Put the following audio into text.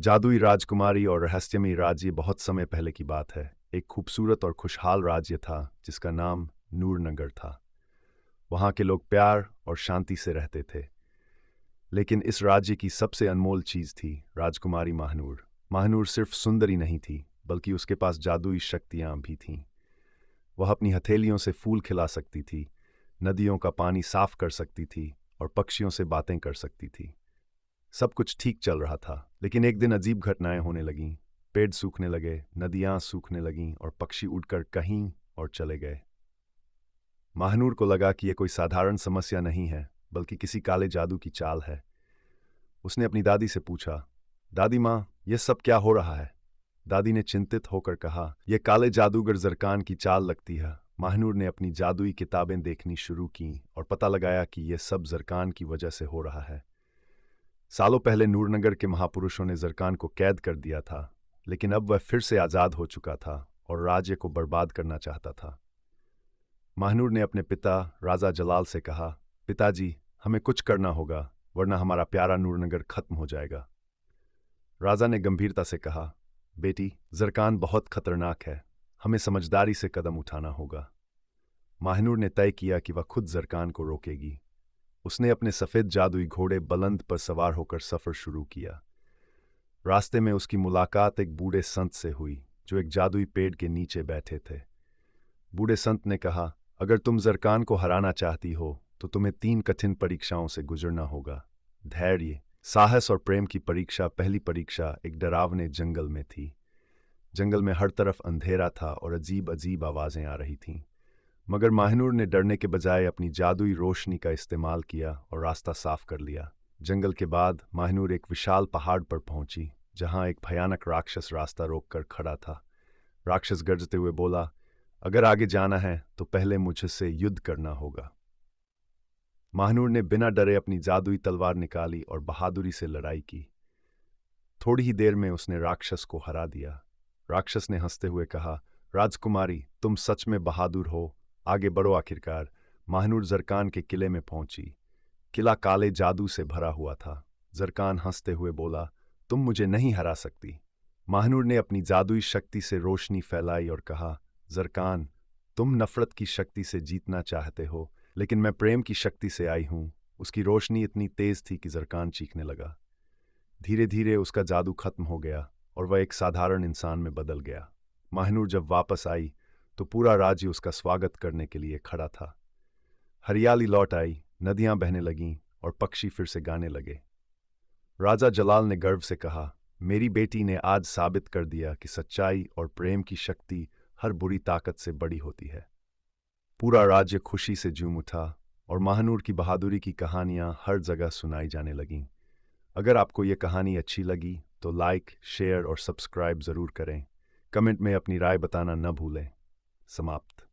जादुई राजकुमारी और रहस्यमयी राज्य बहुत समय पहले की बात है। एक खूबसूरत और खुशहाल राज्य था जिसका नाम नूरनगर था। वहाँ के लोग प्यार और शांति से रहते थे। लेकिन इस राज्य की सबसे अनमोल चीज़ थी राजकुमारी महानूर। महानूर सिर्फ सुंदरी नहीं थी, बल्कि उसके पास जादुई शक्तियाँ भी थीं। वह अपनी हथेलियों से फूल खिला सकती थी, नदियों का पानी साफ कर सकती थी और पक्षियों से बातें कर सकती थी। सब कुछ ठीक चल रहा था, लेकिन एक दिन अजीब घटनाएं होने लगीं। पेड़ सूखने लगे, नदियां सूखने लगीं और पक्षी उड़कर कहीं और चले गए। महानूर को लगा कि यह कोई साधारण समस्या नहीं है, बल्कि किसी काले जादू की चाल है। उसने अपनी दादी से पूछा, दादी माँ, यह सब क्या हो रहा है? दादी ने चिंतित होकर कहा, यह काले जादूगर जरकान की चाल लगती है। महानूर ने अपनी जादुई किताबें देखनी शुरू की और पता लगाया कि यह सब जरकान की वजह से हो रहा है। सालों पहले नूरनगर के महापुरुषों ने जरकान को कैद कर दिया था, लेकिन अब वह फिर से आज़ाद हो चुका था और राज्य को बर्बाद करना चाहता था। महानूर ने अपने पिता राजा जलाल से कहा, पिताजी, हमें कुछ करना होगा, वरना हमारा प्यारा नूरनगर खत्म हो जाएगा। राजा ने गंभीरता से कहा, बेटी, जरकान बहुत खतरनाक है, हमें समझदारी से कदम उठाना होगा। महानूर ने तय किया कि वह खुद जरकान को रोकेगी। उसने अपने सफ़ेद जादुई घोड़े बुलंद पर सवार होकर सफ़र शुरू किया। रास्ते में उसकी मुलाकात एक बूढ़े संत से हुई जो एक जादुई पेड़ के नीचे बैठे थे। बूढ़े संत ने कहा, अगर तुम जरकान को हराना चाहती हो तो तुम्हें 3 कठिन परीक्षाओं से गुजरना होगा। धैर्य, साहस और प्रेम की परीक्षा। पहली परीक्षा एक डरावने जंगल में थी। जंगल में हर तरफ अंधेरा था और अजीब अजीब आवाज़ें आ रही थीं। मगर महानूर ने डरने के बजाय अपनी जादुई रोशनी का इस्तेमाल किया और रास्ता साफ कर लिया। जंगल के बाद महानूर एक विशाल पहाड़ पर पहुंची, जहां एक भयानक राक्षस रास्ता रोककर खड़ा था। राक्षस गरजते हुए बोला, अगर आगे जाना है तो पहले मुझसे युद्ध करना होगा। महानूर ने बिना डरे अपनी जादुई तलवार निकाली और बहादुरी से लड़ाई की। थोड़ी ही देर में उसने राक्षस को हरा दिया। राक्षस ने हंसते हुए कहा, राजकुमारी, तुम सच में बहादुर हो, आगे बढ़ो। आखिरकार महानूर जरकान के किले में पहुंची। किला काले जादू से भरा हुआ था। जरकान हंसते हुए बोला, तुम मुझे नहीं हरा सकती। महानूर ने अपनी जादुई शक्ति से रोशनी फैलाई और कहा, जरकान, तुम नफरत की शक्ति से जीतना चाहते हो, लेकिन मैं प्रेम की शक्ति से आई हूं। उसकी रोशनी इतनी तेज थी कि जरकान चीखने लगा। धीरे धीरे उसका जादू खत्म हो गया और वह एक साधारण इंसान में बदल गया। महानूर जब वापस आई तो पूरा राज्य उसका स्वागत करने के लिए खड़ा था। हरियाली लौट आई, नदियां बहने लगीं और पक्षी फिर से गाने लगे। राजा जलाल ने गर्व से कहा, मेरी बेटी ने आज साबित कर दिया कि सच्चाई और प्रेम की शक्ति हर बुरी ताकत से बड़ी होती है। पूरा राज्य खुशी से झूम उठा और महानूर की बहादुरी की कहानियां हर जगह सुनाई जाने लगीं। अगर आपको ये कहानी अच्छी लगी तो लाइक, शेयर और सब्सक्राइब ज़रूर करें। कमेंट में अपनी राय बताना न भूलें। समाप्त।